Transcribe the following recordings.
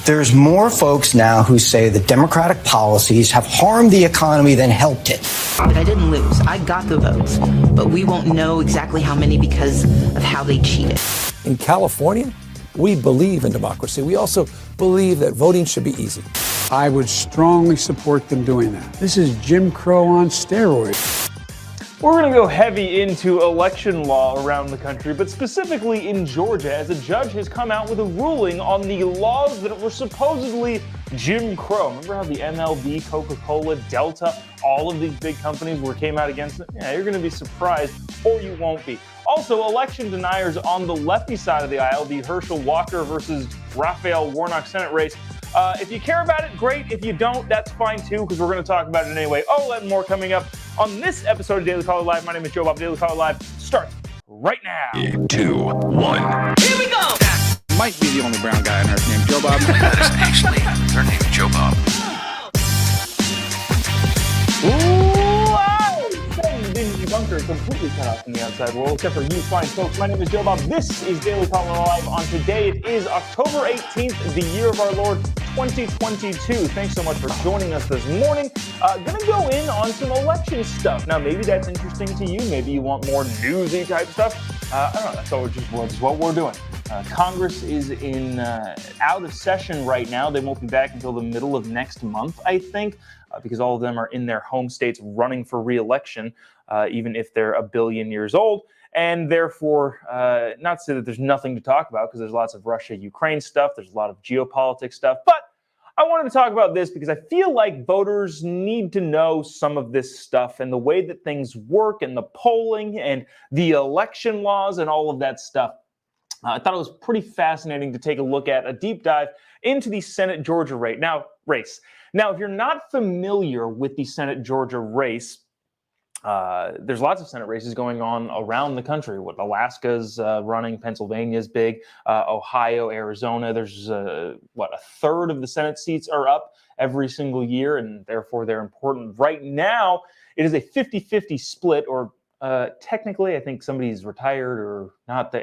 There's more folks now who say the Democratic policies have harmed the economy than helped it. But I didn't lose. I got the votes. But we won't know exactly how many because of how they cheated. In California, we believe in democracy. We also believe that voting should be easy. I would strongly support them doing that. This is Jim Crow on steroids. We're going to go heavy into election law around the country, but specifically in Georgia, as a judge has come out with a ruling on the laws that were supposedly Jim Crow. Remember how the MLB, Coca-Cola, Delta, all of these big companies came out against it? Yeah, you're going to be surprised, or you won't be. Also, election deniers on the lefty side of the aisle, the Herschel Walker versus Raphael Warnock Senate race. If you care about it, great. If you don't, that's fine too, because we're going to talk about it anyway. Oh, and more coming up on this episode of Daily Caller Live. My name is Jobob. Daily Caller Live starts right now. 3, 2, 1. Here we go! Might be the only brown guy on earth named Jobob. That is actually their name, Jobob. Bunker completely cut off from the outside world, except for you fine folks. My name is Jobob. This is Daily Caller Live. On today, it is October 18th, the year of our Lord 2022. Thanks so much for joining us this morning. Gonna go in on some election stuff. Now, maybe that's interesting to you. Maybe you want more newsy type stuff. I don't know. That's what we're doing. Congress is in out of session right now. They won't be back until the middle of next month, I think, because all of them are in their home states running for re-election, even if they're a billion years old. And therefore, not to say that there's nothing to talk about, because there's lots of Russia-Ukraine stuff. There's a lot of geopolitics stuff. But I wanted to talk about this because I feel like voters need to know some of this stuff and the way that things work and the polling and the election laws and all of that stuff. I thought it was pretty fascinating to take a look at a deep dive into the Senate Georgia race. Now, if you're not familiar with the Senate Georgia race, there's lots of Senate races going on around the country. Alaska's running, Pennsylvania's big, Ohio, Arizona. There's a third of the Senate seats are up every single year, and therefore they're important. Right now, it is a 50-50 split, or technically, I think somebody's retired or not.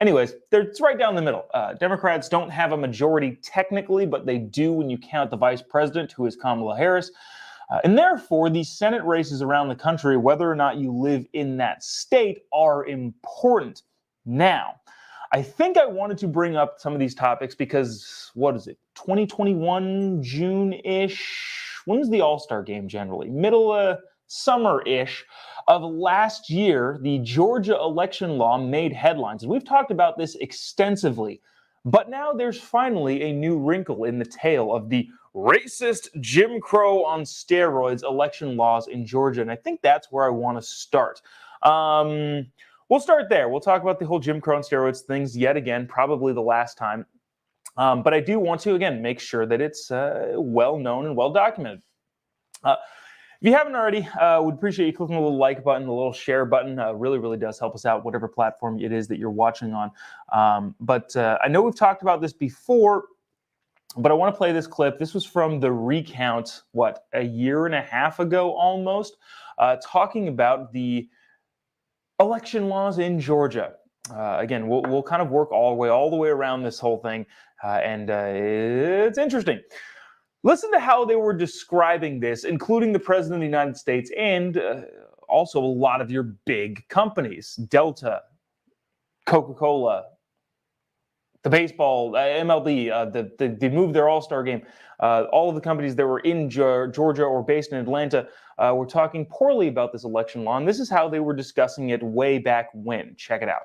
Anyways, it's right down the middle. Democrats don't have a majority technically, but they do when you count the vice president, who is Kamala Harris. And therefore, these Senate races around the country, whether or not you live in that state, are important. Now, I think I wanted to bring up some of these topics because, 2021, June-ish? When's the All-Star game generally? Middle summer-ish of last year, the Georgia election law made headlines. And we've talked about this extensively. But now there's finally a new wrinkle in the tale of the racist Jim Crow on steroids election laws in Georgia. And I think that's where I want to start. We'll start there. We'll talk about the whole Jim Crow on steroids things yet again, probably the last time. But I do want to, again, make sure that it's well-known and well-documented. If you haven't already, we'd appreciate you clicking the little like button, the little share button. Really, really does help us out, whatever platform it is that you're watching on. But I know we've talked about this before, but I want to play this clip. This was from the recount, a year and a half ago almost, talking about the election laws in Georgia. Again, we'll kind of work all the way around this whole thing, and it's interesting. Listen to how they were describing this, including the President of the United States and also a lot of your big companies, Delta, Coca-Cola, the baseball, MLB, they moved their All-Star game. All of the companies that were in Georgia or based in Atlanta were talking poorly about this election law, and this is how they were discussing it way back when. Check it out.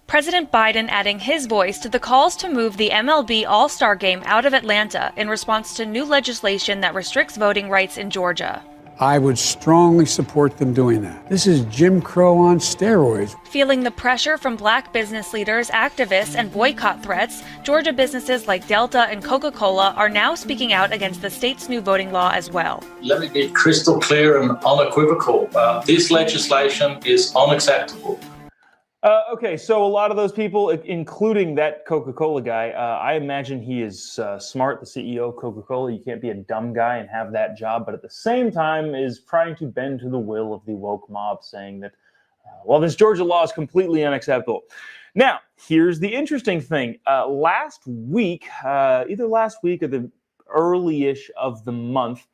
President Biden adding his voice to the calls to move the MLB All-Star Game out of Atlanta in response to new legislation that restricts voting rights in Georgia. I would strongly support them doing that. This is Jim Crow on steroids. Feeling the pressure from black business leaders, activists, and boycott threats, Georgia businesses like Delta and Coca-Cola are now speaking out against the state's new voting law as well. Let me be crystal clear and unequivocal. This legislation is unacceptable. Okay, so a lot of those people, including that Coca-Cola guy, I imagine he is smart, the CEO of Coca-Cola. You can't be a dumb guy and have that job, but at the same time is trying to bend to the will of the woke mob, saying that, this Georgia law is completely unacceptable. Now, here's the interesting thing. Last week, either last week or the early-ish of the month,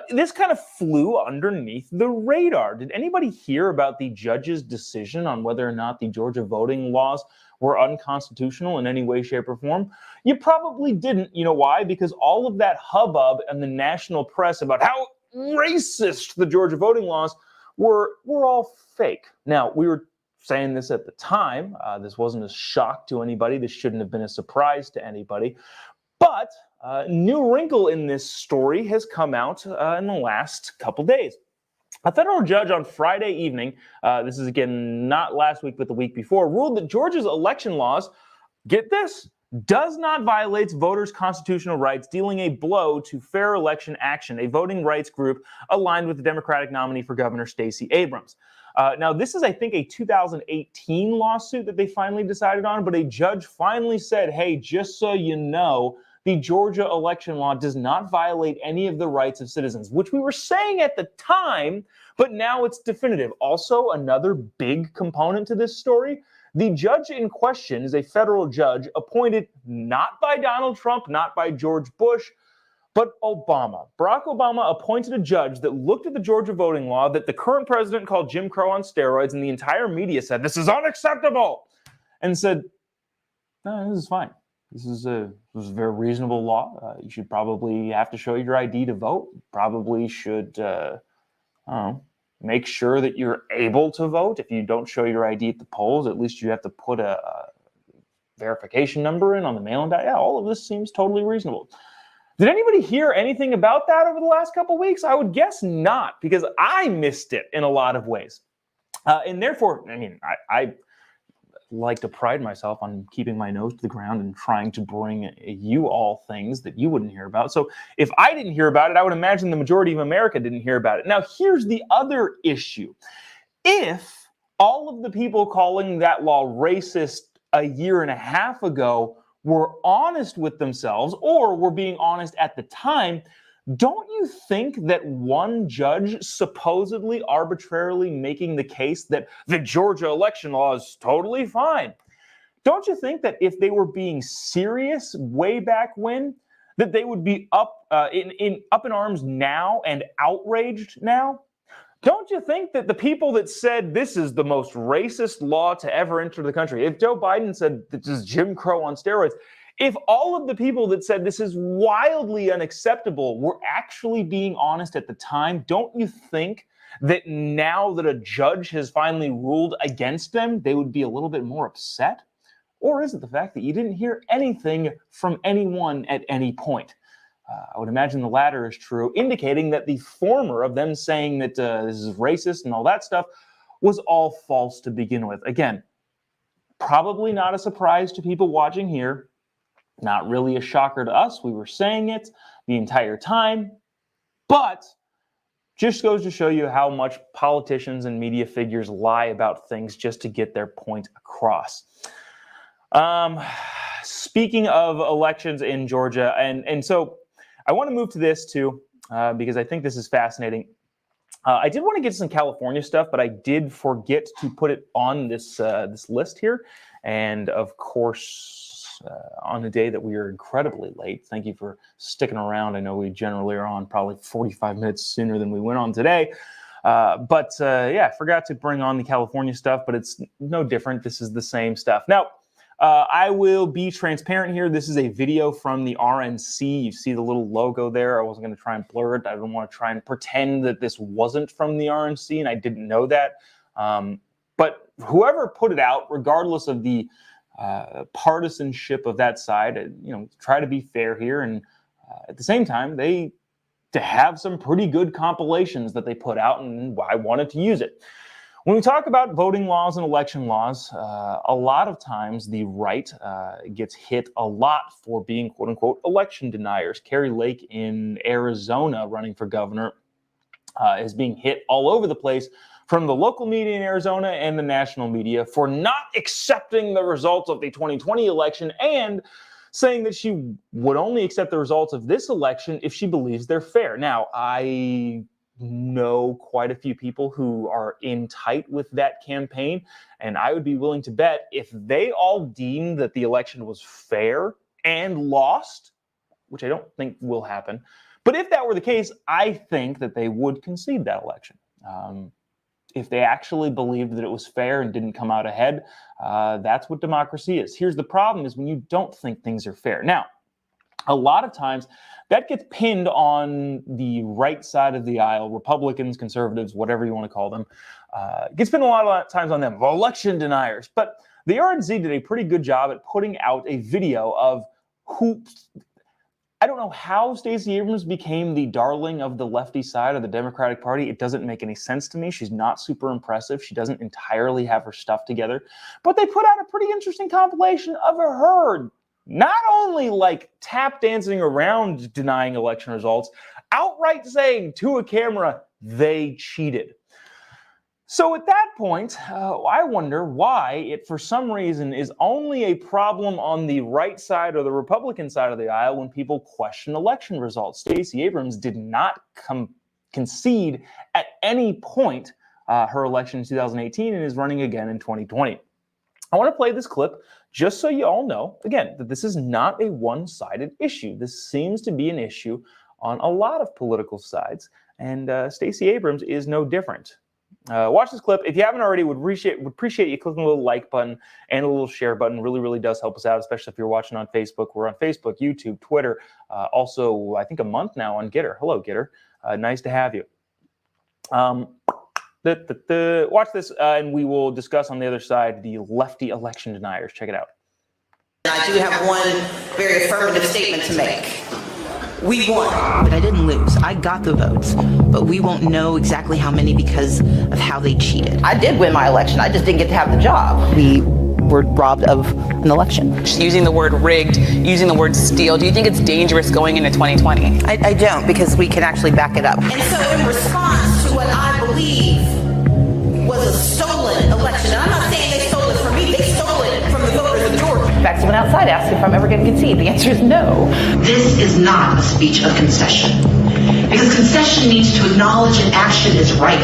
this kind of flew underneath the radar. Did anybody hear about the judge's decision on whether or not the Georgia voting laws were unconstitutional in any way, shape, or form? You probably didn't. You know why? Because all of that hubbub in the national press about how racist the Georgia voting laws were all fake. Now, we were saying this at the time. This wasn't a shock to anybody. This shouldn't have been a surprise to anybody. But new wrinkle in this story has come out in the last couple days. A federal judge on Friday evening, this is again not last week but the week before, ruled that Georgia's election laws, get this, does not violate voters' constitutional rights, dealing a blow to Fair Election Action, a voting rights group aligned with the Democratic nominee for governor, Stacey Abrams. Now, this is, I think, a 2018 lawsuit that they finally decided on, but a judge finally said, hey, just so you know, the Georgia election law does not violate any of the rights of citizens, which we were saying at the time, but now it's definitive. Also, another big component to this story, the judge in question is a federal judge appointed not by Donald Trump, not by George Bush, but Obama. Barack Obama appointed a judge that looked at the Georgia voting law that the current president called Jim Crow on steroids, and the entire media said, this is unacceptable, and said, no, this is fine. This is a very reasonable law. You should probably have to show your ID to vote. Probably should make sure that you're able to vote. If you don't show your ID at the polls, at least you have to put a verification number in on the mail-in ballot. Yeah, all of this seems totally reasonable. Did anybody hear anything about that over the last couple of weeks? I would guess not, because I missed it in a lot of ways. And therefore, I mean, I like to pride myself on keeping my nose to the ground and trying to bring you all things that you wouldn't hear about. So if I didn't hear about it, I would imagine the majority of America didn't hear about it. Now, here's the other issue. If all of the people calling that law racist a year and a half ago were honest with themselves or were being honest at the time, don't you think that one judge supposedly arbitrarily making the case that the Georgia election law is totally fine, don't you think that if they were being serious way back when, that they would be up in arms now and outraged now? Don't you think that the people that said this is the most racist law to ever enter the country, if Joe Biden said this is Jim Crow on steroids, if all of the people that said this is wildly unacceptable were actually being honest at the time, don't you think that now that a judge has finally ruled against them, they would be a little bit more upset? Or is it the fact that you didn't hear anything from anyone at any point? I would imagine the latter is true, indicating that the former of them saying that this is racist and all that stuff was all false to begin with. Again, probably not a surprise to people watching here. Not really a shocker to us. We were saying it the entire time, but just goes to show you how much politicians and media figures lie about things just to get their point across. Speaking of elections in Georgia, and so I want to move to this too, because I think this is fascinating. I did want to get some California stuff, but I did forget to put it on this list here. And of course, on a day that we are incredibly late, thank you for sticking around. I know we generally are on probably 45 minutes sooner than we went on today. But I forgot to bring on the California stuff, but it's no different. This is the same stuff. Now, I will be transparent here. This is a video from the RNC. You see the little logo there. I wasn't going to try and blur it. I didn't want to try and pretend that this wasn't from the RNC, and I didn't know that. But whoever put it out, regardless of the partisanship of that side, try to be fair here. And at the same time, they have some pretty good compilations that they put out, and I wanted to use it. When we talk about voting laws and election laws, a lot of times the right gets hit a lot for being, quote unquote, election deniers. Carrie Lake in Arizona running for governor is being hit all over the place from the local media in Arizona and the national media for not accepting the results of the 2020 election and saying that she would only accept the results of this election if she believes they're fair. Now, I know quite a few people who are in tight with that campaign, and I would be willing to bet if they all deemed that the election was fair and lost, which I don't think will happen, but if that were the case, I think that they would concede that election. If they actually believed that it was fair and didn't come out ahead, that's what democracy is. Here's the problem is when you don't think things are fair. Now, a lot of times that gets pinned on the right side of the aisle, Republicans, conservatives, whatever you want to call them. It gets pinned a lot of times on them, election deniers. But the RNC did a pretty good job at putting out a video of who... I don't know how Stacey Abrams became the darling of the lefty side of the Democratic Party. It doesn't make any sense to me. She's not super impressive. She doesn't entirely have her stuff together. But they put out a pretty interesting compilation of her not only like tap dancing around denying election results, outright saying to a camera they cheated. So at that point, I wonder why it, for some reason, is only a problem on the right side or the Republican side of the aisle when people question election results. Stacey Abrams did not concede at any point her election in 2018 and is running again in 2020. I want to play this clip just so you all know, again, that this is not a one-sided issue. This seems to be an issue on a lot of political sides, and Stacey Abrams is no different. Watch this clip. If you haven't already, would appreciate you clicking the little like button and a little share button. Really does help us out, especially if you're watching on Facebook. We're on Facebook, YouTube, Twitter. Also, I think a month now on Getter. Hello, Getter. Nice to have you. Watch this, and we will discuss on the other side the lefty election deniers. Check it out. I do have one very affirmative statement to make. We won. But I didn't lose. I got the votes. But we won't know exactly how many because of how they cheated. I did win my election. I just didn't get to have the job. We were robbed of an election. Using the word rigged, using the word steal, do you think it's dangerous going into 2020? I don't, because we can actually back it up. And so in response to what I believe was a stolen election, and I'm not saying they stole it from me, they stole it from the voters of Georgia. In fact, someone outside asked if I'm ever going to concede. The answer is no. This is not a speech of concession. Because concession means to acknowledge an action is right,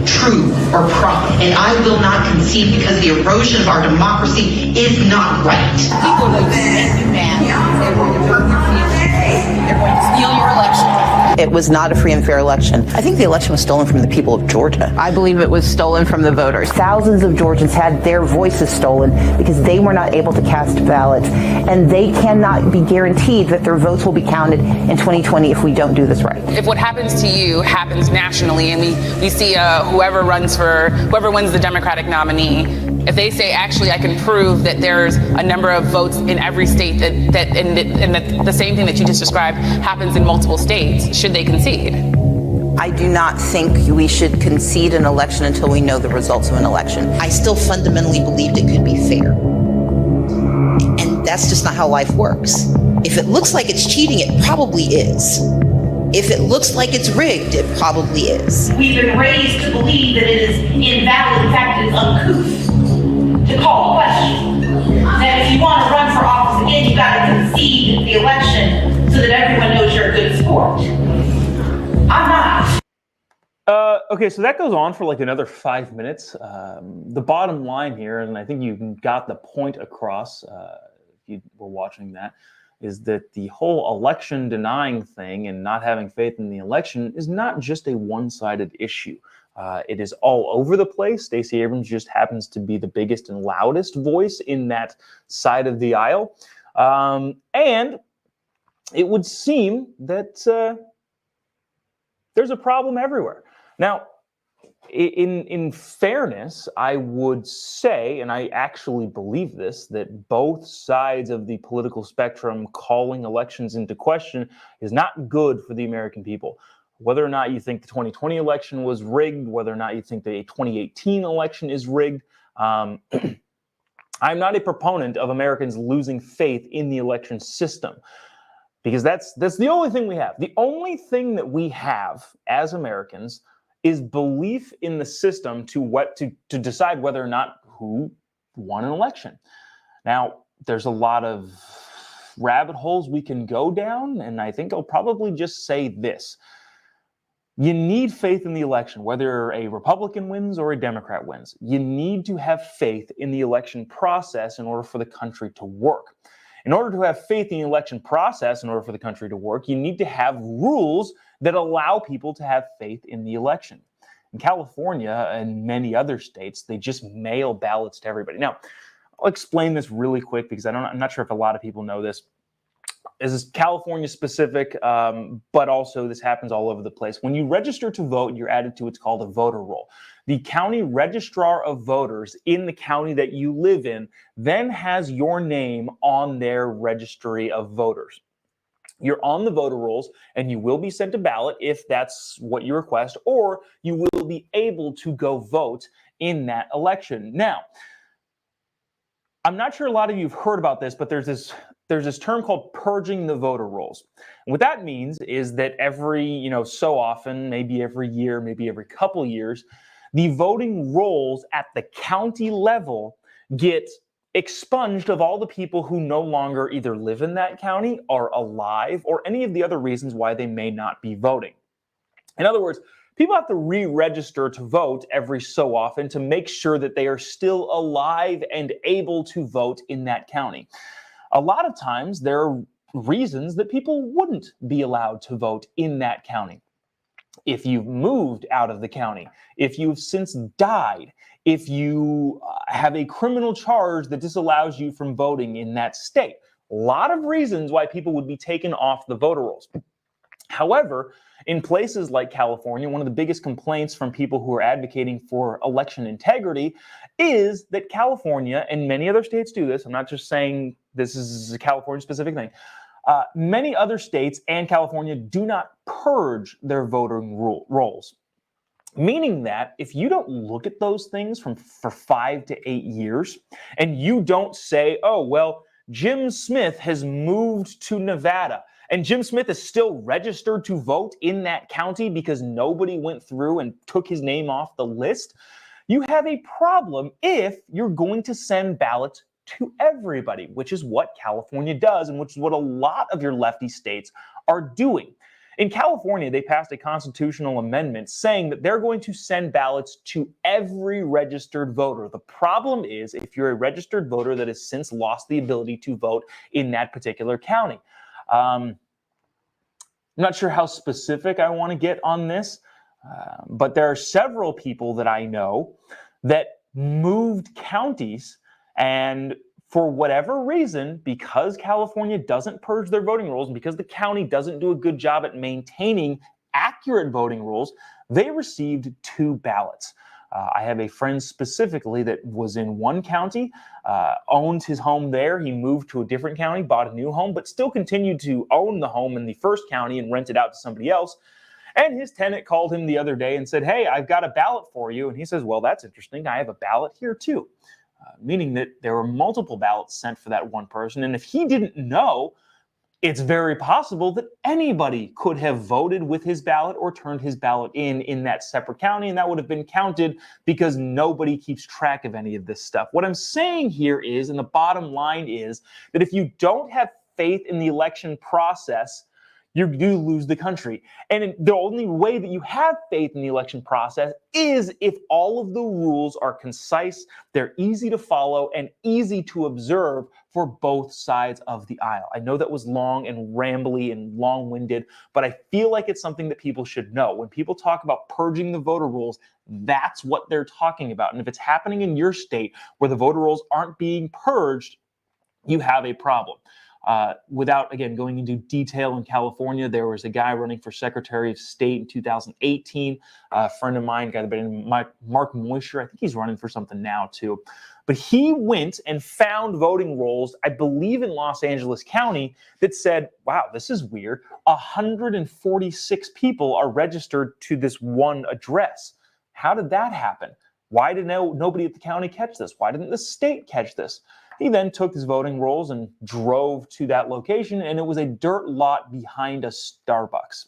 true, or proper. And I will not concede because the erosion of our democracy is not right. People are going to make you mad. They're going to hurt your feelings. They're going to steal your election. It was not a free and fair election. I think the election was stolen from the people of Georgia. I believe it was stolen from the voters. Thousands of Georgians had their voices stolen because they were not able to cast ballots, and they cannot be guaranteed that their votes will be counted in 2020 if we don't do this right. If what happens to you happens nationally, and we see whoever wins the Democratic nominee, if they say, actually, I can prove that there's a number of votes in every state and that the same thing that you just described happens in multiple states, should they concede? I do not think we should concede an election until we know the results of an election. I still fundamentally believed it could be fair. And that's just not how life works. If it looks like it's cheating, it probably is. If it looks like it's rigged, it probably is. We've been raised to believe that it is invalid. In fact, it's uncouth to call a question. That if you want to run for office again, you got to concede the election so that everyone knows you're a good sport. I'm not. Okay, so that goes on for like another 5 minutes. The bottom line here, and I think you got the point across if you were watching that, is that the whole election denying thing and not having faith in the election is not just a one-sided issue. It is all over the place. Stacey Abrams just happens to be the biggest and loudest voice in that side of the aisle. And it would seem that there's a problem everywhere. Now, in fairness, I would say, and I actually believe this, that both sides of the political spectrum calling elections into question is not good for the American people. Whether or not you think the 2020 election was rigged, whether or not you think the 2018 election is rigged, I'm not a proponent of Americans losing faith in the election system, because that's the only thing we have. The only thing that we have as Americans is belief in the system to decide whether or not who won an election. Now, there's a lot of rabbit holes we can go down, and I think I'll probably just say this. You need faith in the election, whether a Republican wins or a Democrat wins. You need to have faith in the election process in order for the country to work. In order to have faith in the election process, in order for the country to work, you need to have rules that allow people to have faith in the election. In California and many other states, they just mail ballots to everybody. Now, I'll explain this really quick because I'm not sure if a lot of people know this. This is California specific, but also this happens all over the place. When you register to vote, you're added to what's called a voter roll. The county registrar of voters in the county that you live in then has your name on their registry of voters. You're on the voter rolls, and you will be sent a ballot if that's what you request, or you will be able to go vote in that election. Now, I'm not sure a lot of you have heard about this, but there's this term called purging the voter rolls. And what that means is that every, so often, maybe every year, maybe every couple years, the voting rolls at the county level get expunged of all the people who no longer either live in that county, are alive, or any of the other reasons why they may not be voting. In other words, people have to re-register to vote every so often to make sure that they are still alive and able to vote in that county. A lot of times there are reasons that people wouldn't be allowed to vote in that county. If you've moved out of the county, if you've since died, if you have a criminal charge that disallows you from voting in that state. A lot of reasons why people would be taken off the voter rolls. However, in places like California, one of the biggest complaints from people who are advocating for election integrity is that California, and many other states do this, I'm not just saying this is a California-specific thing, many other states and California do not purge their voting rolls. Meaning that if you don't look at those things for 5 to 8 years, and you don't say, oh, well, Jim Smith has moved to Nevada, and Jim Smith is still registered to vote in that county because nobody went through and took his name off the list, you have a problem if you're going to send ballots to everybody, which is what California does and which is what a lot of your lefty states are doing. In California, they passed a constitutional amendment saying that they're going to send ballots to every registered voter. The problem is if you're a registered voter that has since lost the ability to vote in that particular county. I'm not sure how specific I want to get on this, but there are several people that I know that moved counties, and for whatever reason, because California doesn't purge their voting rolls and because the county doesn't do a good job at maintaining accurate voting rolls, they received 2 ballots. I have a friend specifically that was in one county, owned his home there. He moved to a different county, bought a new home, but still continued to own the home in the first county and rent it out to somebody else. And his tenant called him the other day and said, hey, I've got a ballot for you. And he says, well, that's interesting. I have a ballot here too. Meaning that there were multiple ballots sent for that one person. And if he didn't know, it's very possible that anybody could have voted with his ballot or turned his ballot in that separate county, and that would have been counted because nobody keeps track of any of this stuff. What I'm saying here is, and the bottom line is, that if you don't have faith in the election process, you do lose the country. And the only way that you have faith in the election process is if all of the rules are concise, they're easy to follow, and easy to observe for both sides of the aisle. I know that was long and rambly and long-winded, but I feel like it's something that people should know. When people talk about purging the voter rolls, that's what they're talking about. And if it's happening in your state where the voter rolls aren't being purged, you have a problem. Without, again, going into detail, in California, there was a guy running for Secretary of State in 2018, a friend of mine, a guy by the name of Mark Moisture. I think he's running for something now, too. But he went and found voting rolls, I believe in Los Angeles County, that said, wow, this is weird. 146 people are registered to this one address. How did that happen? Why did nobody at the county catch this? Why didn't the state catch this? He then took his voting rolls and drove to that location, and it was a dirt lot behind a Starbucks.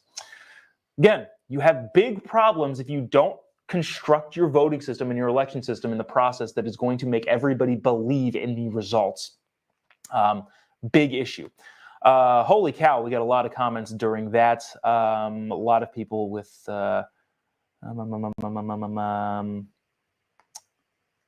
Again, you have big problems if you don't construct your voting system and your election system in the process that is going to make everybody believe in the results. Big issue. Holy cow, we got a lot of comments during that. A lot of people with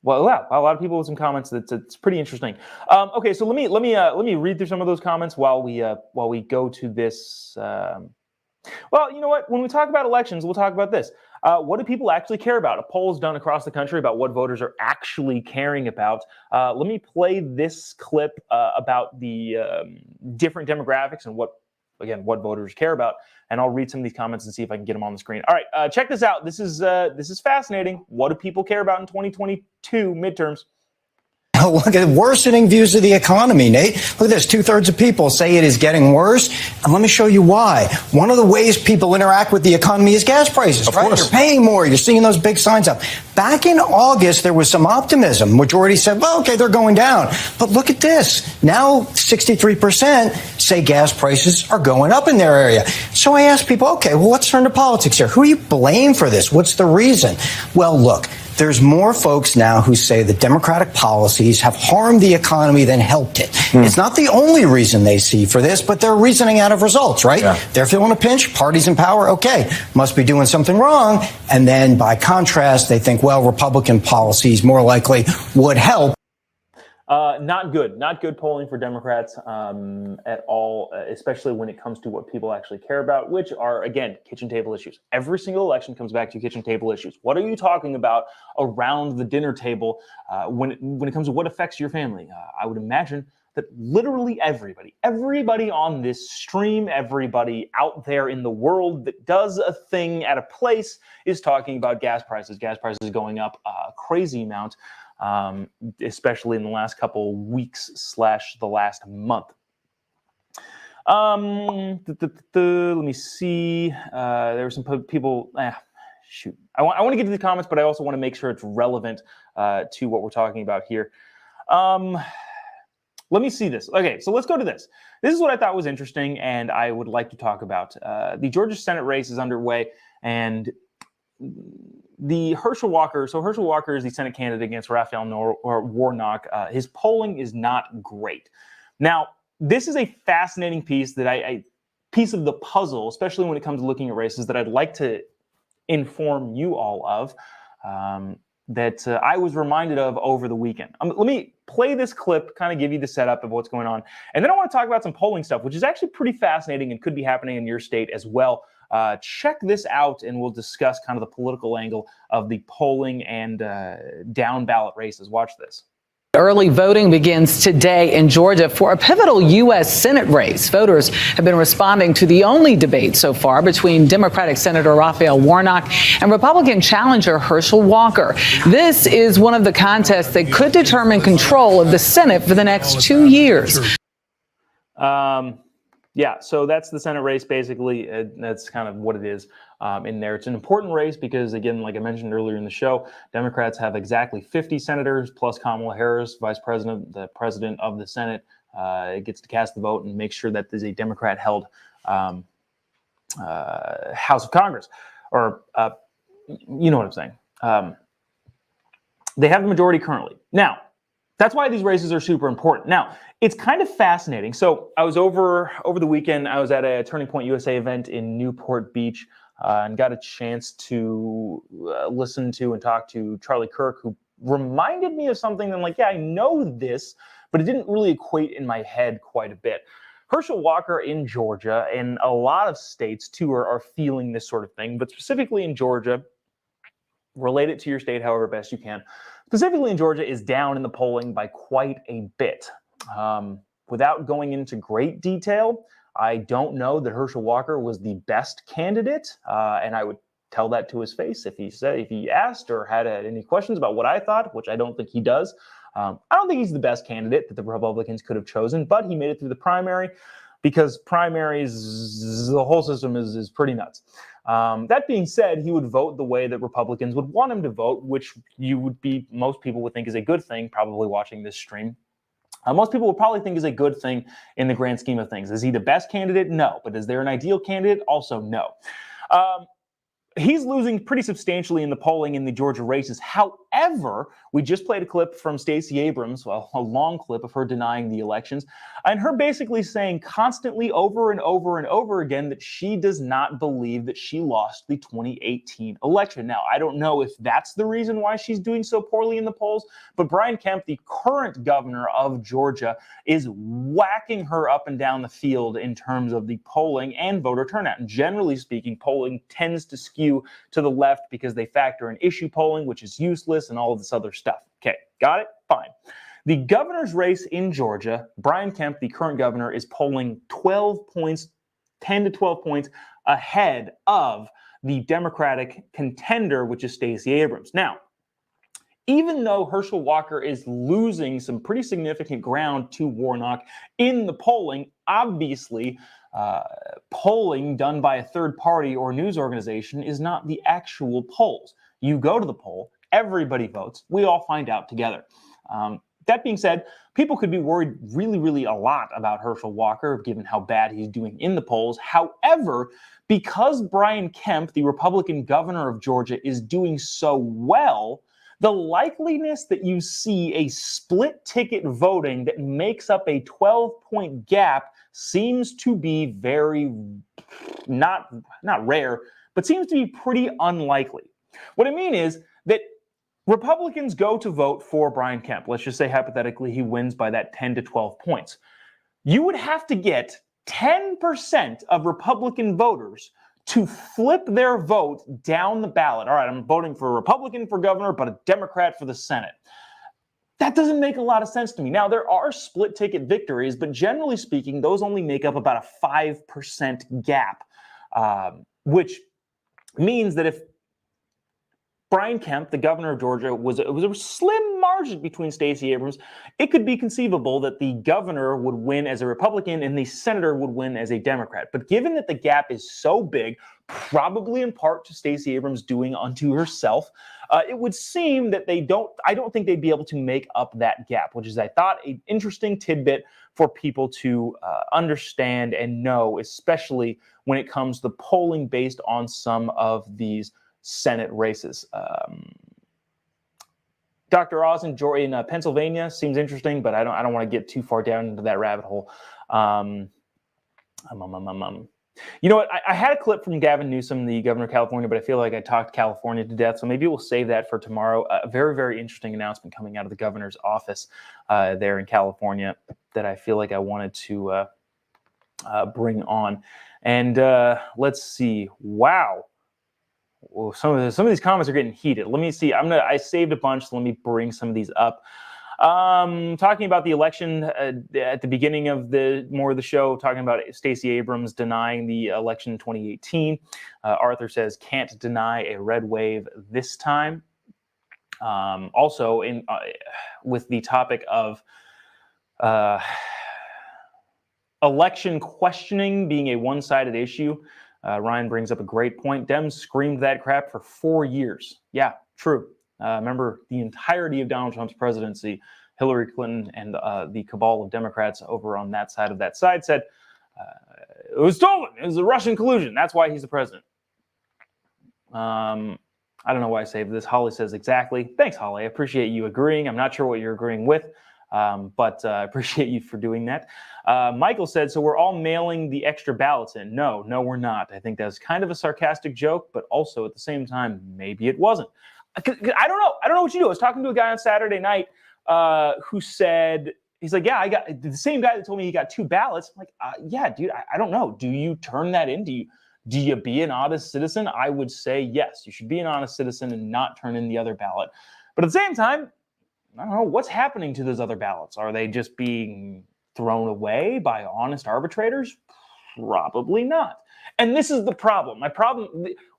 well, yeah, a lot of people with some comments. It's pretty interesting. Okay, so let me read through some of those comments while we go to this. Well, you know what? When we talk about elections, we'll talk about this. What do people actually care about? A poll is done across the country about what voters are actually caring about. Let me play this clip about the different demographics and what voters care about, and I'll read some of these comments and see if I can get them on the screen. All right, check this out. This is fascinating. What do people care about in 2022 midterms? Look at worsening views of the economy, Nate. Look at this. 2/3 of people say it is getting worse. And let me show you why. One of the ways people interact with the economy is gas prices, right? You're paying more. You're seeing those big signs up. Back in August, there was some optimism. Majority said, well, okay, they're going down. But look at this. Now, 63% say gas prices are going up in their area. So I asked people, okay, well, let's turn to politics here. Who do you blame for this? What's the reason? Well, look. There's more folks now who say the Democratic policies have harmed the economy than helped it. It's not the only reason they see for this, but they're reasoning out of results, right? Yeah. They're feeling a pinch, parties in power, okay, must be doing something wrong. And then by contrast, they think, well, Republican policies more likely would help. Not good polling for Democrats at all, especially when it comes to what people actually care about, which are, again, kitchen table issues. Every single election comes back to kitchen table issues. What are you talking about around the dinner table when it comes to what affects your family? I would imagine that literally everybody on this stream, everybody out there in the world that does a thing at a place is talking about gas prices going up a crazy amount. Especially in the last couple weeks / the last month. Let me see. There were some people. Shoot. I want to get to the comments, but I also want to make sure it's relevant to what we're talking about here. Let me see this. Okay, so let's go to this. This is what I thought was interesting, and I would like to talk about. The Georgia Senate race is underway, and the Herschel Walker. So Herschel Walker is the Senate candidate against Raphael Warnock. His polling is not great. Now, this is a fascinating piece piece of the puzzle, especially when it comes to looking at races, that I'd like to inform you all of. That I was reminded of over the weekend. Let me play this clip, kind of give you the setup of what's going on. And then I want to talk about some polling stuff, which is actually pretty fascinating and could be happening in your state as well. Check this out, and we'll discuss kind of the political angle of the polling and down ballot races. Watch this. Early voting begins today in Georgia for a pivotal U.S. Senate race. Voters have been responding to the only debate so far between Democratic Senator Raphael Warnock and Republican challenger Herschel Walker. This is one of the contests that could determine control of the Senate for the next 2 years. Yeah, so that's the Senate race, basically. That's kind of what it is in there. It's an important race because, again, like I mentioned earlier in the show, Democrats have exactly 50 senators plus Kamala Harris, vice president, the president of the Senate, gets to cast the vote and make sure that there's a Democrat-held House of Congress. Or, you know what I'm saying. They have the majority currently. Now, that's why these races are super important. Now, it's kind of fascinating. So I was over the weekend, I was at a Turning Point USA event in Newport Beach and got a chance to listen to and talk to Charlie Kirk, who reminded me of something. I'm like, yeah, I know this, but it didn't really equate in my head quite a bit. Herschel Walker in Georgia, and a lot of states too are feeling this sort of thing, but specifically in Georgia, relate it to your state however best you can. Specifically in Georgia, is down in the polling by quite a bit. Without going into great detail, I don't know that Herschel Walker was the best candidate, and I would tell that to his face if he asked or had any questions about what I thought, which I don't think he does. I don't think he's the best candidate that the Republicans could have chosen, but he made it through the primary, because primaries, the whole system is pretty nuts. That being said, he would vote the way that Republicans would want him to vote, which most people would think is a good thing, probably watching this stream. Most people will probably think is a good thing in the grand scheme of things. Is he the best candidate? No. But is there an ideal candidate? Also, no. He's losing pretty substantially in the polling in the Georgia races. However, However, we just played a clip from Stacey Abrams, well, a long clip of her denying the elections, and her basically saying constantly over and over and over again that she does not believe that she lost the 2018 election. Now, I don't know if that's the reason why she's doing so poorly in the polls, but Brian Kemp, the current governor of Georgia, is whacking her up and down the field in terms of the polling and voter turnout. And generally speaking, polling tends to skew to the left because they factor in issue polling, which is useless, and all of this other stuff. Okay, got it? Fine. The governor's race in Georgia, Brian Kemp, the current governor, is polling 12 points, 10 to 12 points ahead of the Democratic contender, which is Stacey Abrams. Now, even though Herschel Walker is losing some pretty significant ground to Warnock in the polling, obviously, polling done by a third party or news organization is not the actual polls. You go to the poll, everybody votes, we all find out together. That being said, people could be worried really a lot about Herschel Walker, given how bad he's doing in the polls. However, because Brian Kemp, the Republican governor of Georgia, is doing so well, the likeliness that you see a split ticket voting that makes up a 12-point gap seems to be very, not rare, but seems to be pretty unlikely. What I mean is that Republicans go to vote for Brian Kemp. Let's just say hypothetically he wins by that 10 to 12 points. You would have to get 10% of Republican voters to flip their vote down the ballot. All right, I'm voting for a Republican for governor, but a Democrat for the Senate. That doesn't make a lot of sense to me. Now, there are split ticket victories, but generally speaking, those only make up about a 5% gap, which means that if Brian Kemp, the governor of Georgia, it was a slim margin between Stacey Abrams, it could be conceivable that the governor would win as a Republican and the senator would win as a Democrat. But given that the gap is so big, probably in part to Stacey Abrams doing unto herself, it would seem that I don't think they'd be able to make up that gap, which is, I thought, an interesting tidbit for people to understand and know, especially when it comes to polling based on some of these Senate races. Dr. Oz in Pennsylvania seems interesting, but I don't want to get too far down into that rabbit hole. You know what? I had a clip from Gavin Newsom, the governor of California, but I feel like I talked California to death, so maybe we'll save that for tomorrow. A very interesting announcement coming out of the governor's office there in California that I feel like I wanted to bring on. And let's see. Wow. Well, some of these comments are getting heated. Let me see. I saved a bunch, so let me bring some of these up. Talking about the election at the beginning of the show, talking about Stacey Abrams denying the election in 2018. Arthur says, can't deny a red wave this time. Also, with the topic of election questioning being a one-sided issue, Ryan brings up a great point. Dems screamed that crap for 4 years. Yeah, true. Remember, the entirety of Donald Trump's presidency, Hillary Clinton and the cabal of Democrats over on that side said, it was stolen. It was a Russian collusion. That's why he's the president. I don't know why I saved this. Holly says exactly. Thanks, Holly. I appreciate you agreeing. I'm not sure what you're agreeing with, but I appreciate you for doing that. Michael said, so we're all mailing the extra ballots in. No, we're not. I think that's kind of a sarcastic joke, but also at the same time, maybe it wasn't. I don't know. I don't know what you do. I was talking to a guy on Saturday night who said, he's like, yeah, I got the same guy that told me he got 2 ballots. I'm like, yeah, dude, I don't know. Do you turn that in? Do you be an honest citizen? I would say yes. You should be an honest citizen and not turn in the other ballot. But at the same time, I don't know what's happening to those other ballots. Are they just being thrown away by honest arbitrators? Probably not. And this is the problem.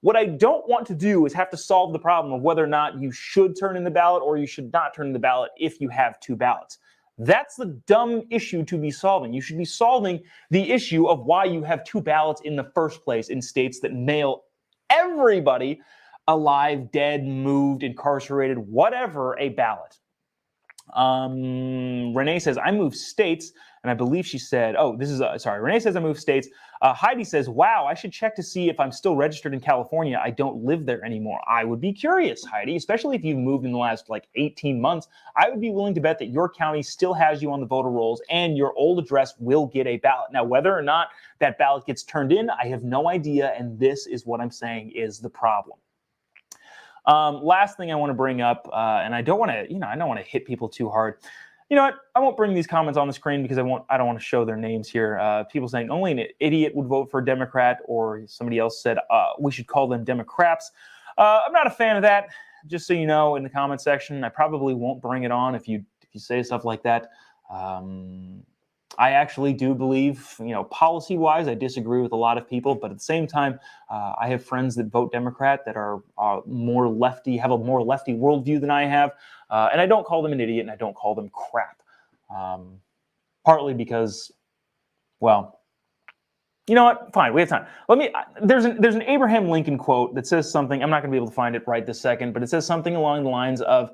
What I don't want to do is have to solve the problem of whether or not you should turn in the ballot or you should not turn in the ballot if you have 2 ballots. That's the dumb issue to be solving. You should be solving the issue of why you have 2 ballots in the first place in states that mail everybody alive, dead, moved, incarcerated, whatever, a ballot. Renee says, I moved states, and I believe she said, Renee says I moved states. Heidi says, wow, I should check to see if I'm still registered in California. I don't live there anymore. I would be curious, Heidi, especially if you've moved in the last 18 months. I would be willing to bet that your county still has you on the voter rolls and your old address will get a ballot. Now, whether or not that ballot gets turned in, I have no idea, and this is what I'm saying is the problem. Last thing I want to bring up, and I don't want to hit people too hard. You know what? I won't bring these comments on the screen because I don't want to show their names here. People saying only an idiot would vote for a Democrat, or somebody else said we should call them Democrats. I'm not a fan of that. Just so you know, in the comment section, I probably won't bring it on if you say stuff like that. I actually do believe, policy-wise, I disagree with a lot of people, but at the same time, I have friends that vote Democrat that are more lefty, have a more lefty worldview than I have, and I don't call them an idiot, and I don't call them crap. Partly because, well, you know what? Fine, we have time. There's an Abraham Lincoln quote that says something. I'm not going to be able to find it right this second, but it says something along the lines of,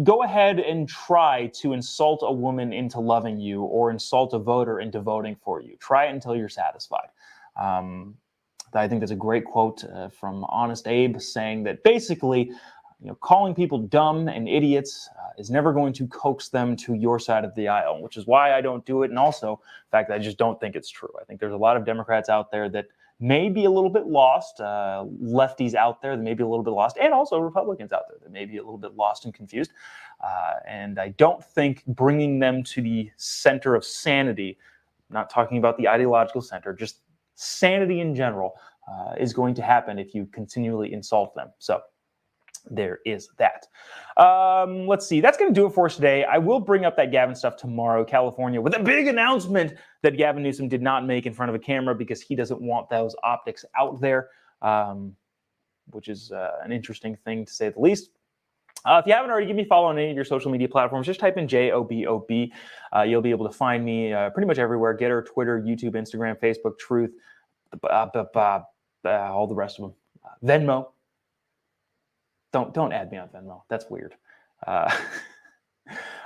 go ahead and try to insult a woman into loving you or insult a voter into voting for you. Try it until you're satisfied. I think that's a great quote from Honest Abe saying that basically, calling people dumb and idiots is never going to coax them to your side of the aisle, which is why I don't do it. And also the fact that I just don't think it's true. I think there's a lot of Democrats out there that may be a little bit lost, lefties out there that may be a little bit lost, and also Republicans out there that may be a little bit lost and confused. And I don't think bringing them to the center of sanity, not talking about the ideological center, just sanity in general, is going to happen if you continually insult them. So there is that. Let's see. That's going to do it for us today. I will bring up that Gavin stuff tomorrow, California, with a big announcement that Gavin Newsom did not make in front of a camera because he doesn't want those optics out there, which is an interesting thing to say the least. If you haven't already, give me a follow on any of your social media platforms. Just type in JOBOB. You'll be able to find me pretty much everywhere. Getter, Twitter, YouTube, Instagram, Facebook, Truth, all the rest of them. Venmo. Don't add me on Venmo. That's weird. Yeah,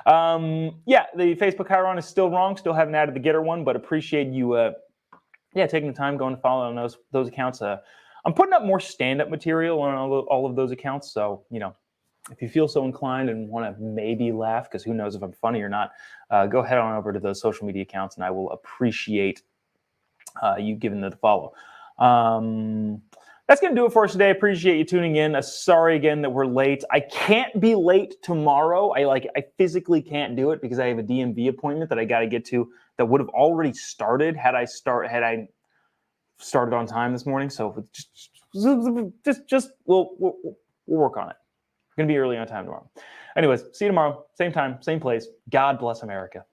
the Facebook Chiron is still wrong. Still haven't added the Getter one, but appreciate you taking the time going to follow on those accounts. I'm putting up more stand-up material on all of those accounts. So, if you feel so inclined and want to maybe laugh, because who knows if I'm funny or not, go head on over to those social media accounts, and I will appreciate you giving them the follow. That's going to do it for us today. I appreciate you tuning in. Sorry again that we're late. I can't be late tomorrow. I physically can't do it because I have a DMV appointment that I got to get to that would have already started had I started on time this morning. So just we'll work on it. We're going to be early on time tomorrow. Anyways, see you tomorrow. Same time, same place. God bless America.